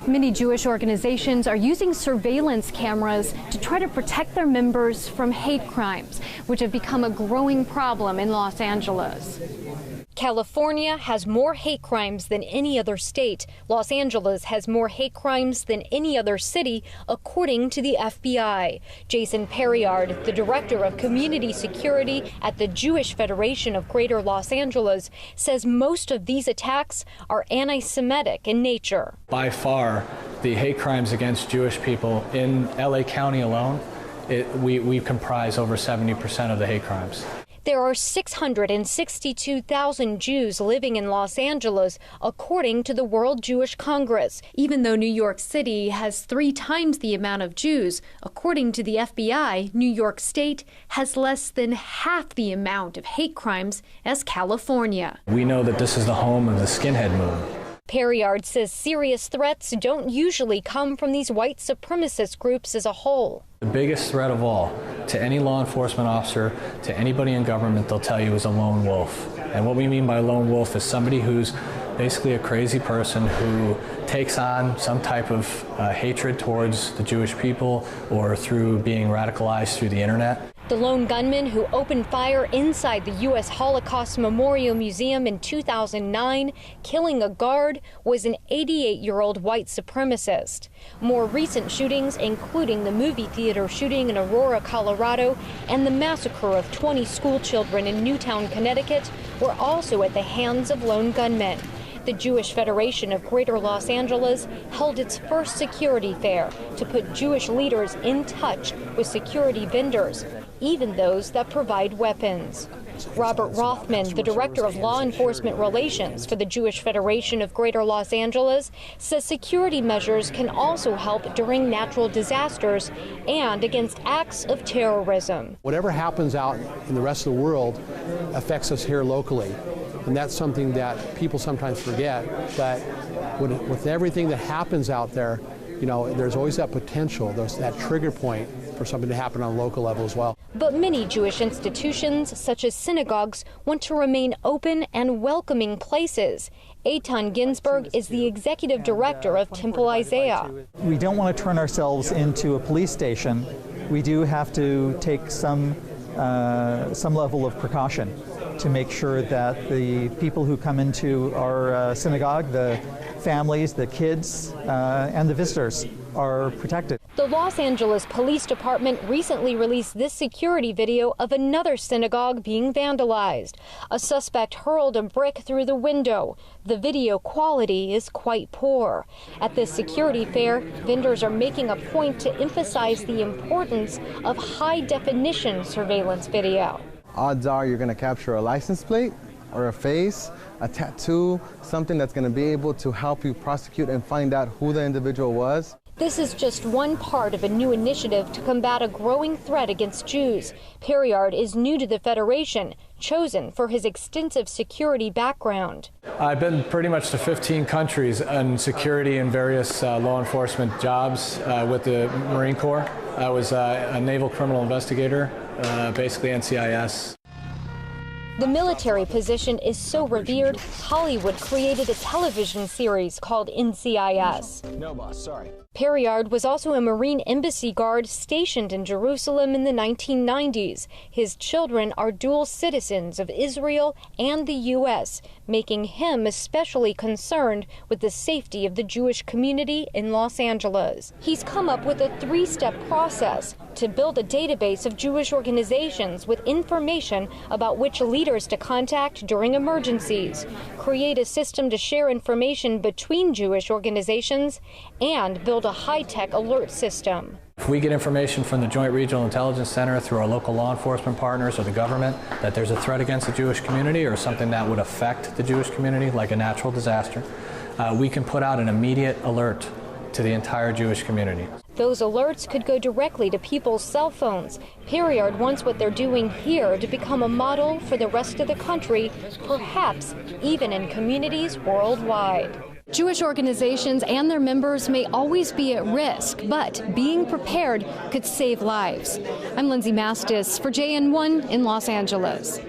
Many Jewish organizations are using surveillance cameras to try to protect their members from hate crimes, which have become a growing problem in Los Angeles. California has more hate crimes than any other state. Los Angeles has more hate crimes than any other city, according to the FBI. Jason Perriard, the director of community security at the Jewish Federation of Greater Los Angeles, says most of these attacks are anti-Semitic in nature. By far, the hate crimes against Jewish people in LA County alone, we comprise over 70% of the hate crimes. There are 662,000 Jews living in Los Angeles, according to the World Jewish Congress. Even though New York City has 3 times the amount of Jews, according to the FBI, New York State has less than half the amount of hate crimes as California. We know that this is the home of the skinhead movement. Perriard says serious threats don't usually come from these white supremacist groups as a whole. The biggest threat of all to any law enforcement officer, to anybody in government, they'll tell you is a lone wolf. And what we mean by lone wolf is somebody who's basically a crazy person who takes on some type of hatred towards the Jewish people or through being radicalized through the internet. The lone gunman who opened fire inside the U.S. Holocaust Memorial Museum in 2009, killing a guard, was an 88-year-old white supremacist. More recent shootings, including the movie theater shooting in Aurora, Colorado, and the massacre of 20 school children in Newtown, Connecticut, were also at the hands of lone gunmen. The Jewish Federation of Greater Los Angeles held its first security fair to put Jewish leaders in touch with security vendors, even those that provide weapons. Robert Rothman, the Director of Law Enforcement Relations for the Jewish Federation of Greater Los Angeles, says security measures can also help during natural disasters and against acts of terrorism. Whatever happens out in the rest of the world affects us here locally. And that's something that people sometimes forget, but with everything that happens out there, you know, there's always that potential, there's that trigger point for something to happen on a local level as well. But many Jewish institutions, such as synagogues, want to remain open and welcoming places. Eitan Ginsberg is the executive director of Temple Isaiah. We don't want to turn ourselves into a police station. We do have to take some level of precaution to make sure that the people who come into our synagogue, the families, the kids, and the visitors are protected. The Los Angeles Police Department recently released this security video of another synagogue being vandalized. A suspect hurled a brick through the window. The video quality is quite poor. At this security fair, vendors are making a point to emphasize the importance of high-definition surveillance video. Odds are you're going to capture a license plate or a face, a tattoo, something that's going to be able to help you prosecute and find out who the individual was. This is just one part of a new initiative to combat a growing threat against Jews. Perriard is new to the Federation, chosen for his extensive security background. I've been pretty much to 15 countries in security and various law enforcement jobs with the Marine Corps. I was a naval criminal investigator, basically NCIS. The military position is so revered, Hollywood created a television series called NCIS. No, boss, sorry. Perriard was also a Marine embassy guard stationed in Jerusalem in the 1990s. His children are dual citizens of Israel and the U.S., making him especially concerned with the safety of the Jewish community in Los Angeles. He's come up with a 3-step process to build a database of Jewish organizations with information about which leaders to contact during emergencies, create a system to share information between Jewish organizations, and build a high-tech alert system. If we get information from the Joint Regional Intelligence Center through our local law enforcement partners or the government that there's a threat against the Jewish community or something that would affect the Jewish community, like a natural disaster, we can put out an immediate alert to the entire Jewish community. Those alerts could go directly to people's cell phones. Perriard wants what they're doing here to become a model for the rest of the country, perhaps even in communities worldwide. Jewish organizations and their members may always be at risk, but being prepared could save lives. I'm Lindsay Mastis for JN1 in Los Angeles.